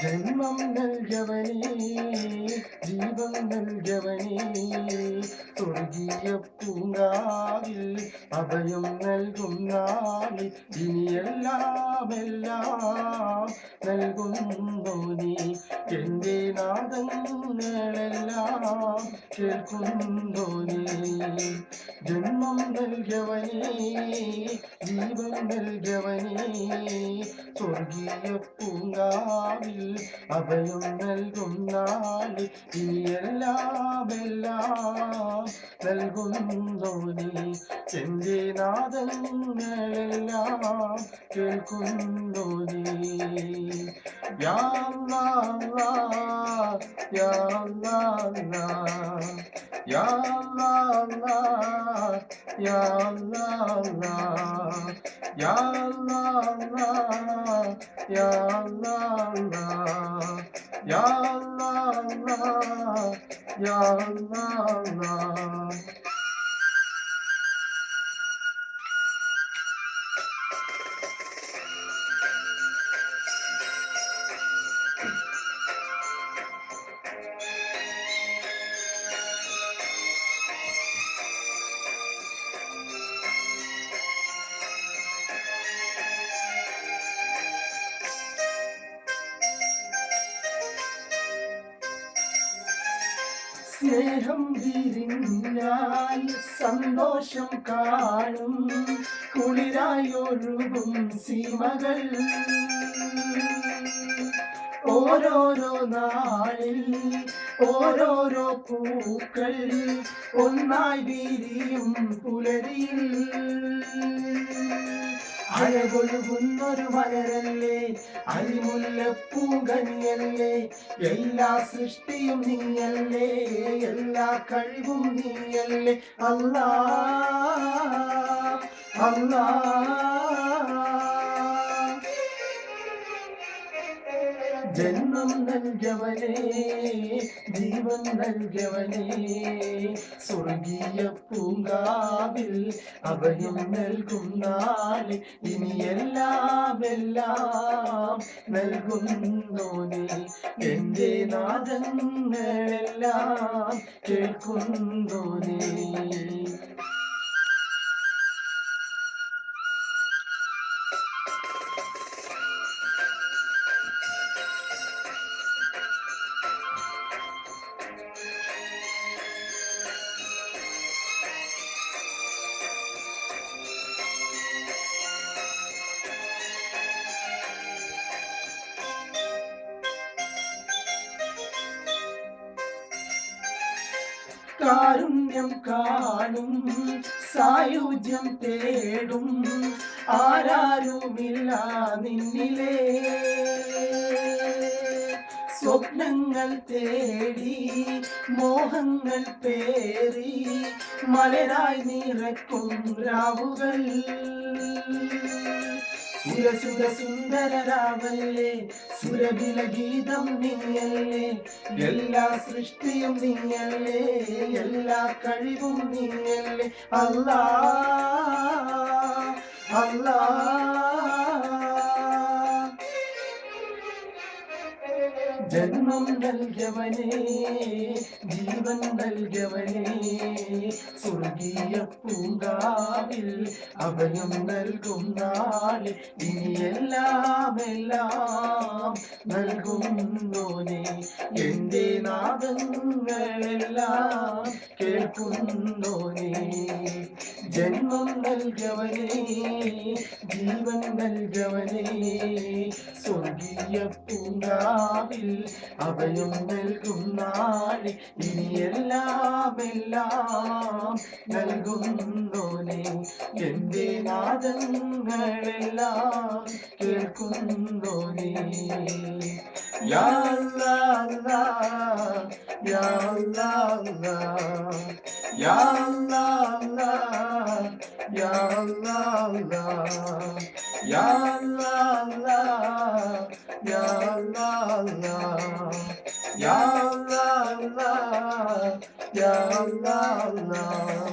ജന്മം നൽകവനേ ജീവൻ നൽകവനേ സ്വർഗീയ പൂങ്കാവിൽ അഭയം നൽകും നാളിൽ ഇനിയെല്ലാം നൽകുന്നു നീ എൻ്റെ നാദങ്ങളെല്ലാം കേൾക്കുന്നു നീ ജന്മം നൽകവനേ ജീവൻ നൽകവനേ സ്വർഗീയ പൂങ്കാവിൽ അഭയം നൽകും നാളിൽ ഇനിയെല്ലാം നൽകുന്നു നീ എൻ്റെ നാദങ്ങളെല്ലാം കേൾക്കുന്നു നീ യാ അല്ലാഹ് യാ അല്ലാഹ് യാ അല്ലാഹ് യാ അല്ലാഹ് യാ അല്ലാഹ് യാ അല്ലാഹ് യാ അല്ലാഹ് യാ അല്ലാഹ് സ്നേഹം വിരിഞ്ഞാൽ സന്തോഷം കാണും കുളിരായൊഴുകും സീമകൾ ഓരോരോ നാളിൽ ഓരോരോ പൂക്കൾ ഒന്നായി വിരിയും പുലരിയിൽ അഴകൊഴുകുന്നൊരു മലരല്ലേ അരിമുല്ലപ്പൂങ്കനിയല്ലേ എല്ലാ സൃഷ്ടിയും നീയല്ലേ എല്ലാ കഴിവും നീയല്ലേ അല്ലാ അല്ലാ ജന്മം നൽകവനേ ജീവൻ നൽകവനേ സ്വർഗീയ പൂങ്കാവിൽ അഭയം നൽകും നാളിൽ ഇനിയെല്ലാം നൽകുന്നു നീ എൻ്റെ നാദങ്ങളെല്ലാം കേൾക്കുന്നു നീ കാരുണ്യം കാണും സായുജ്യം തേടും ആരാരുമില്ല നിന്നിലേ സ്വപ്നങ്ങൾ തേടി മോഹങ്ങൾ പേറി മലരായി നിറക്കും രാവുകൾ സുരസുര സുന്ദരരാവല്ലേ സുരബില ഗീതം നീയല്ലേ എല്ലാ സൃഷ്ടിയും നീയല്ലേ എല്ലാ കഴിവും നീയല്ലേ അല്ലാ അല്ലാ ജന്മം നൽകവനേ ജീവൻ നൽകവനേ സ്വർഗീയ പൂങ്കാവിൽ അഭയം നൽകും നാളിൽ ഇനിയെല്ലാം നൽകുന്നോനെ എൻ്റെ നാദങ്ങളെല്ലാം കേൾക്കുന്നോനെ ജന്മം നൽകവനേ ജീവൻ നൽകവനേ സ്വർഗീയ പൂങ്കാവിൽ അഭയം നൽകും നാളിൽ ഇനിയെല്ലാം നൽകുന്നോനെ എൻ്റെ നാദങ്ങളെല്ലാം കേൾക്കുന്നോനെ യാ അല്ലാഹ് യാ അല്ലാഹ് യാ അല്ലാഹ് യാ അല്ലാഹ് യാ അല്ലാഹ് യാ അല്ലാഹ് യാ അല്ലാഹ് യാ അല്ലാഹ്